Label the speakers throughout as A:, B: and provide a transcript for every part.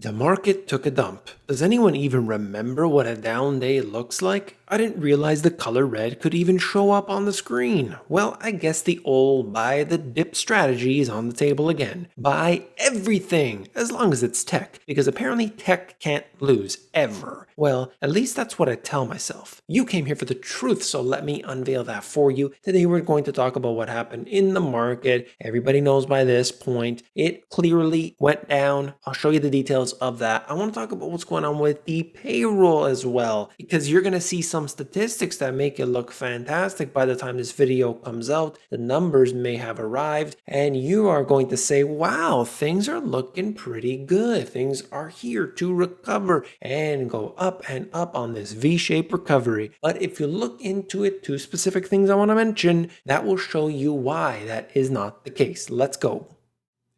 A: The market took a dump. Does anyone even remember what a down day looks like? I didn't realize the color red could even show up on the screen. Well, I guess the old buy the dip strategy is on the table again. Buy everything, as long as it's tech, because apparently tech can't lose, ever. Well, at least that's what I tell myself. You came here for the truth, so let me unveil that for you. Today we're going to talk about what happened in the market. Everybody knows by this point, it clearly went down. I'll show you the details of that. I want to talk about what's going on with the payroll as well, because you're going to see some statistics that make it look fantastic by the time this video comes out. The numbers may have arrived and you are going to say, wow, things are looking pretty good. Things are here to recover and go up and up on this V-shaped recovery. But if you look into it, two specific things I want to mention that will show you why that is not the case. Let's go.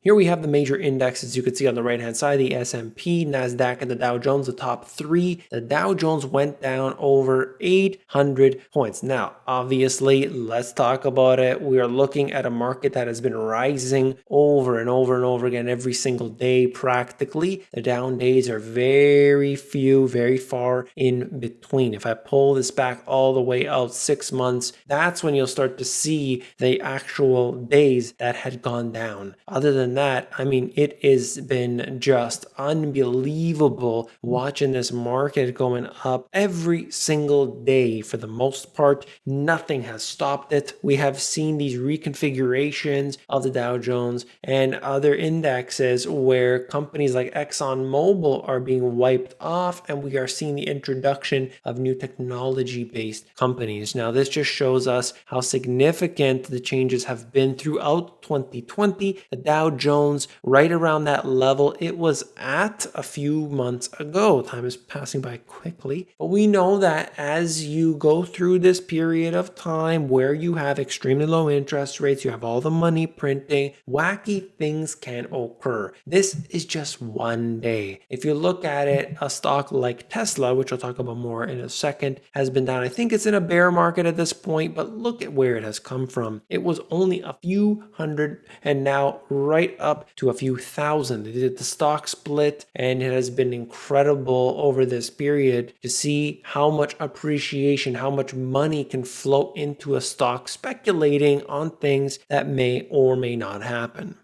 A: Here we have the major indexes you can see on the right hand side, the S&P, NASDAQ, and the Dow Jones, the top three. The Dow Jones went down over 800 points. Now, obviously, let's talk about it. We are looking at a market that has been rising over and over and over again every single day practically. The down days are very few, very far in between. If I pull this back all the way out 6 months, that's when you'll start to see the actual days that had gone down. Other than that, I mean, it has been just unbelievable watching this market going up every single day. For the most part, nothing has stopped it. We have seen these reconfigurations of the Dow Jones and other indexes where companies like ExxonMobil are being wiped off, and we are seeing the introduction of new technology-based companies. Now, this just shows us how significant the changes have been throughout 2020. The Dow Jones right around that level it was at a few months ago. Time is passing by quickly, but we know that as you go through this period of time where you have extremely low interest rates, you have all the money printing, wacky things can occur. This is just one day. If you look at it, a stock like Tesla, which I'll talk about more in a second, has been down. I think it's in a bear market at this point, but look at where it has come from. It was only a few hundred and now right up to a few thousand. They did the stock split and it has been incredible over this period to see how much appreciation, how much money can flow into a stock speculating on things that may or may not happen.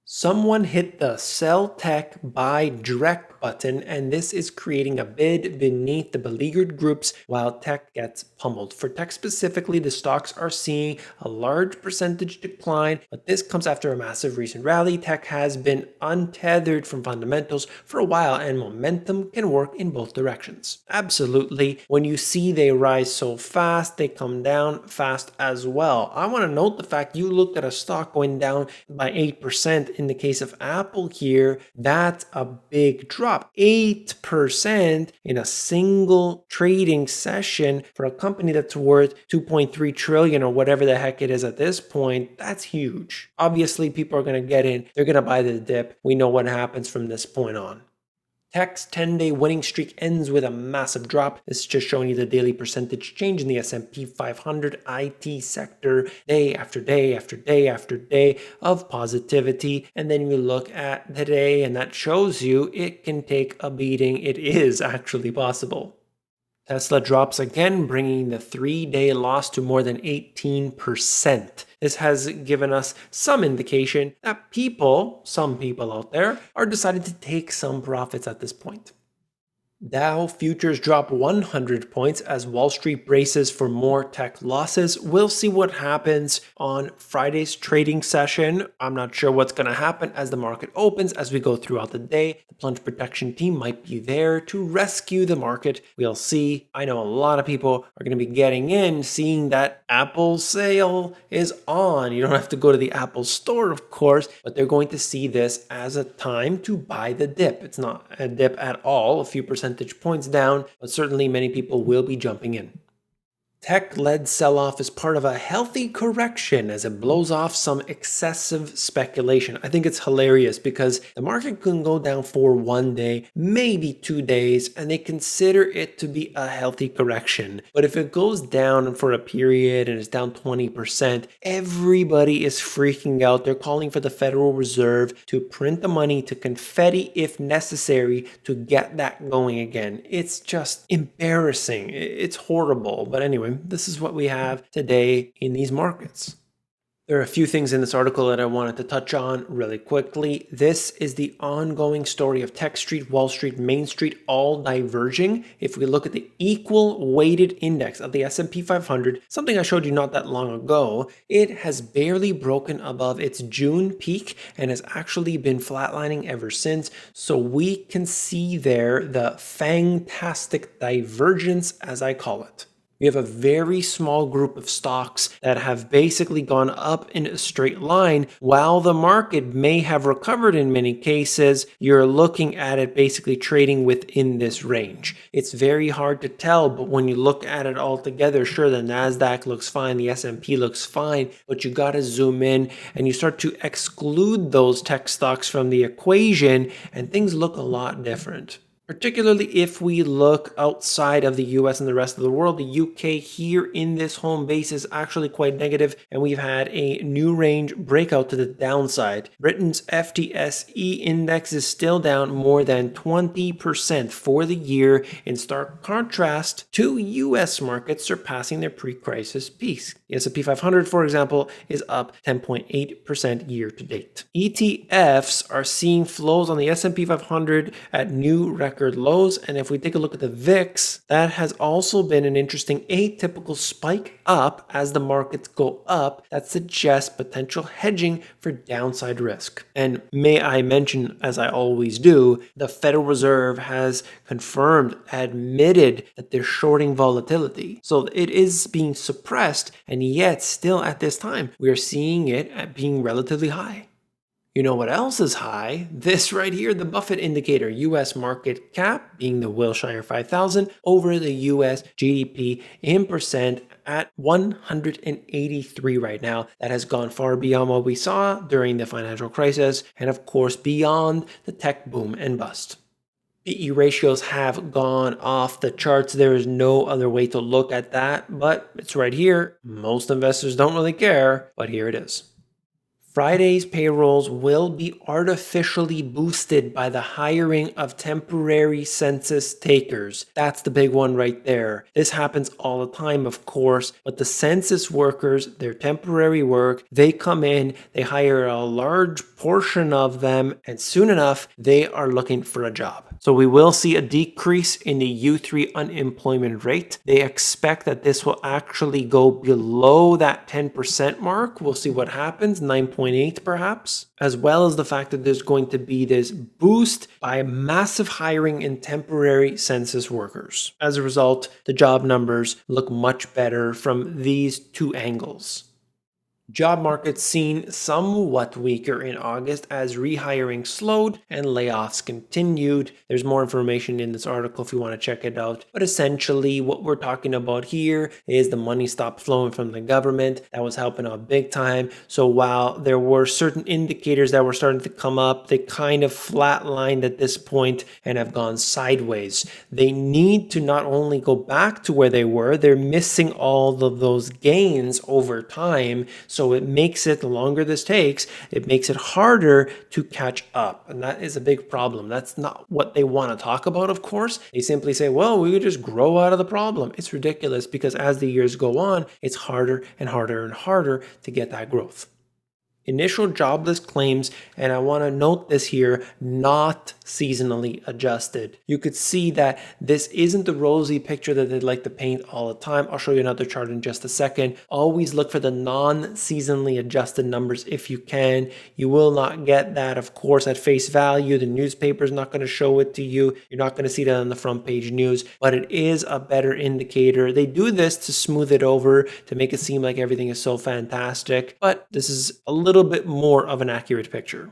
A: Someone hit the sell tech buy direct button, and this is creating a bid beneath the beleaguered groups while tech gets pummeled. For tech specifically, the stocks are seeing a large percentage decline, but this comes after a massive recent rally. Tech has been untethered from fundamentals for a while, and momentum can work in both directions. Absolutely. When you see they rise so fast, they come down fast as well. I want to note the fact you looked at a stock going down by 8%. In the case of Apple here, that's a big drop. 8% in a single trading session for a company that's worth 2.3 trillion or whatever the heck it is at this point. That's huge. Obviously, people are going to get in. They're going to buy the dip. We know what happens from this point on. Tech's 10-day winning streak ends with a massive drop. This is just showing you the daily percentage change in the S&P 500 IT sector, day after day after day after day of positivity. And then you look at today and that shows you it can take a beating. It is actually possible. Tesla drops again, bringing the 3-day loss to more than 18%. This has given us some indication that some people out there, are deciding to take some profits at this point. Dow futures drop 100 points as Wall Street braces for more tech losses. We'll see what happens on Friday's trading session. I'm not sure what's going to happen as the market opens as we go throughout the day. The plunge protection team might be there to rescue the market. We'll see. I know a lot of people are going to be getting in, seeing that Apple sale is on. You don't have to go to the Apple store, of course, but they're going to see this as a time to buy the dip. It's not a dip at all, a few percentage points down, but certainly many people will be jumping in. Tech-led sell-off is part of a healthy correction as it blows off some excessive speculation. I think it's hilarious because the market can go down for one day, maybe 2 days, and they consider it to be a healthy correction. But if it goes down for a period and it's down 20%, everybody is freaking out. They're calling for the Federal Reserve to print the money, to confetti if necessary, to get that going again. It's just embarrassing. It's horrible. But anyway, this is what we have today in these markets. There are a few things in this article that I wanted to touch on really quickly. This is the ongoing story of Tech Street, Wall Street, Main Street, all diverging. If we look at the equal weighted index of the S&P 500, something I showed you not that long ago, it has barely broken above its June peak and has actually been flatlining ever since. So we can see there the fantastic divergence, as I call it. We have a very small group of stocks that have basically gone up in a straight line. While the market may have recovered in many cases, you're looking at it basically trading within this range. It's very hard to tell, but when you look at it all together, sure, the NASDAQ looks fine, the S&P looks fine, but you got to zoom in and you start to exclude those tech stocks from the equation, and things look a lot different. Particularly if we look outside of the US and the rest of the world, the UK here in this home base is actually quite negative, and we've had a new range breakout to the downside. Britain's FTSE index is still down more than 20% for the year, in stark contrast to US markets surpassing their pre-crisis peaks. The S&P 500, for example, is up 10.8% year to date. ETFs are seeing flows on the S&P 500 at new record lows, and if we take a look at the VIX, that has also been an interesting atypical spike up as the markets go up that suggests potential hedging for downside risk. And may I mention, as I always do, the Federal Reserve has confirmed, admitted that they're shorting volatility. So it is being suppressed, and yet still at this time, we are seeing it at being relatively high. You know what else is high? This right here, the Buffett indicator, US market cap being the Wilshire 5000 over the US GDP in percent at 183 right now. That has gone far beyond what we saw during the financial crisis and of course beyond the tech boom and bust. PE ratios have gone off the charts. There is no other way to look at that, but it's right here. Most investors don't really care, but here it is. Friday's payrolls will be artificially boosted by the hiring of temporary census takers. That's the big one right there. This happens all the time, of course, but the census workers, their temporary work, they come in, they hire a large portion of them, and soon enough, they are looking for a job. So we will see a decrease in the U3 unemployment rate. They expect that this will actually go below that 10% mark. We'll see what happens, 9.8 perhaps, as well as the fact that there's going to be this boost by massive hiring in temporary census workers. As a result, the job numbers look much better from these two angles. Job market seen somewhat weaker in August as rehiring slowed and layoffs continued. There's more information in this article if you want to check it out. But essentially what we're talking about here is the money stopped flowing from the government. That was helping out big time. So while there were certain indicators that were starting to come up, they kind of flatlined at this point and have gone sideways. They need to not only go back to where they were, they're missing all of those gains over time. So it makes it, the longer this takes, it makes it harder to catch up. And that is a big problem. That's not what they want to talk about, of course. They simply say, well, we could just grow out of the problem. It's ridiculous because as the years go on, it's harder and harder and harder to get that growth. Initial jobless claims, and I want to note this here, not seasonally adjusted. You could see that this isn't the rosy picture that they'd like to paint all the time. I'll show you another chart in just a second. Always look for the non-seasonally adjusted numbers if you can. You will not get that, of course, at face value. The newspaper's not going to show it to you. You're not going to see that on the front page news, but it is a better indicator. They do this to smooth it over, to make it seem like everything is so fantastic, but this is a little bit more of an accurate picture.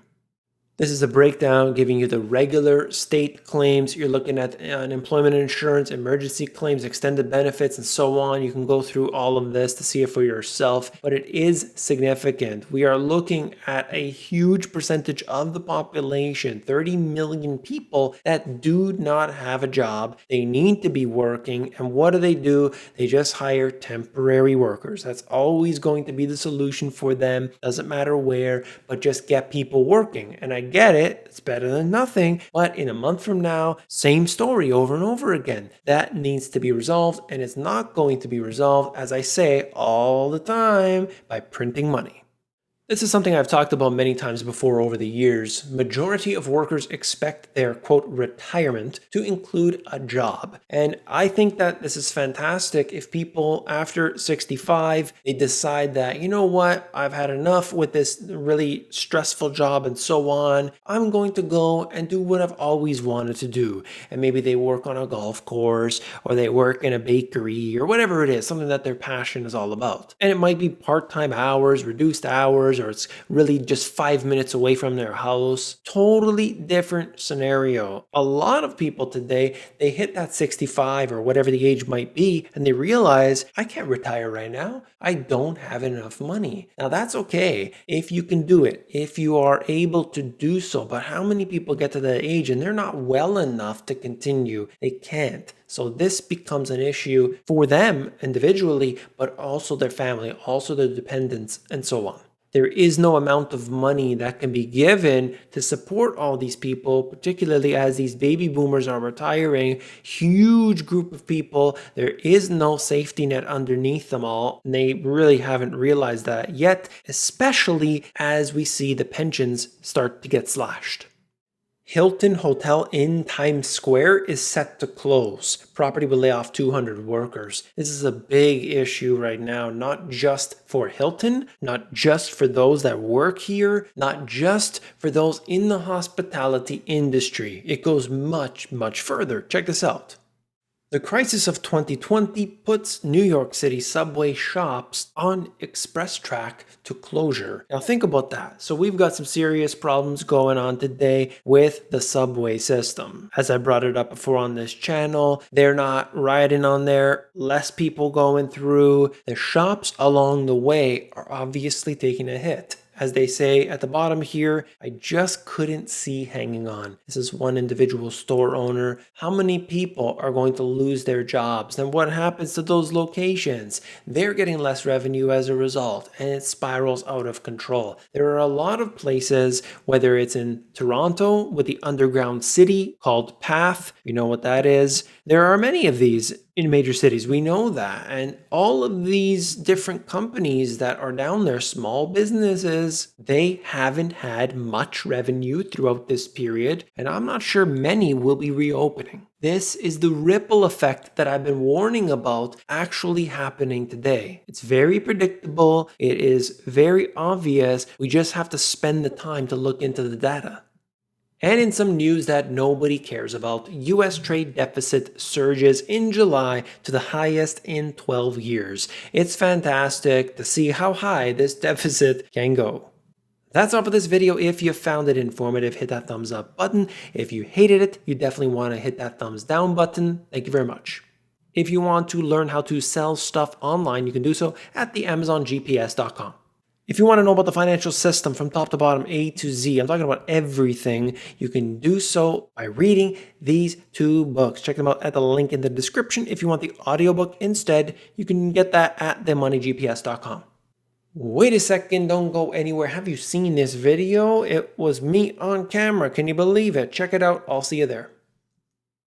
A: This is a breakdown giving you the regular state claims. You're looking at unemployment insurance, emergency claims, extended benefits, and so on. You can go through all of this to see it for yourself, but it is significant. We are looking at a huge percentage of the population, 30 million people, that do not have a job. They need to be working, and what do? They just hire temporary workers. That's always going to be the solution for them. Doesn't matter where, but just get people working. And I get it, it's better than nothing, but in a month from now, same story over and over again. That needs to be resolved, and it's not going to be resolved, as I say all the time, by printing money. This is something I've talked about many times before over the years. Majority of workers expect their, quote, retirement to include a job. And I think that this is fantastic if people after 65, they decide that, you know what, I've had enough with this really stressful job and so on. I'm going to go and do what I've always wanted to do. And maybe they work on a golf course or they work in a bakery or whatever it is, something that their passion is all about. And it might be part-time hours, reduced hours, or it's really just 5 minutes away from their house. Totally different scenario. A lot of people today, they hit that 65 or whatever the age might be, and they realize, I can't retire right now. I don't have enough money. Now that's okay if you can do it, if you are able to do so. But how many people get to that age and they're not well enough to continue? They can't. So this becomes an issue for them individually, but also their family, also their dependents, and so on. There is no amount of money that can be given to support all these people, particularly as these baby boomers are retiring. Huge group of people. There is no safety net underneath them all. And they really haven't realized that yet, especially as we see the pensions start to get slashed. Hilton Hotel in Times Square is set to close. Property will lay off 200 workers. This is a big issue right now, not just for Hilton, not just for those that work here, not just for those in the hospitality industry. It goes much, much further. Check this out. The crisis of 2020 puts New York City Subway shops on express track to closure. Now think about that. So we've got some serious problems going on today with the subway system. As I brought it up before on this channel, they're not riding on there, less people going through. The shops along the way are obviously taking a hit. As they say at the bottom here, I just couldn't see hanging on. This is one individual store owner. How many people are going to lose their jobs? Then what happens to those locations? They're getting less revenue as a result, and it spirals out of control. There are a lot of places, whether it's in Toronto with the underground city called Path, you know what that is. There are many of these in major cities. We know that. And all of these different companies that are down there, small businesses, they haven't had much revenue throughout this period. And I'm not sure many will be reopening. This is the ripple effect that I've been warning about actually happening today. It's very predictable. It is very obvious. We just have to spend the time to look into the data. And in some news that nobody cares about, U.S. trade deficit surges in July to the highest in 12 years. It's fantastic to see how high this deficit can go. That's all for this video. If you found it informative, hit that thumbs up button. If you hated it, you definitely want to hit that thumbs down button. Thank you very much. If you want to learn how to sell stuff online, you can do so at the AmazonGPS.com. If you want to know about the financial system from top to bottom, A to Z, I'm talking about everything, you can do so by reading these two books. Check them out at the link in the description. If you want the audiobook instead, you can get that at themoneygps.com. Wait a second, don't go anywhere. Have you seen this video? It was me on camera. Can you believe it? Check it out. I'll see you there.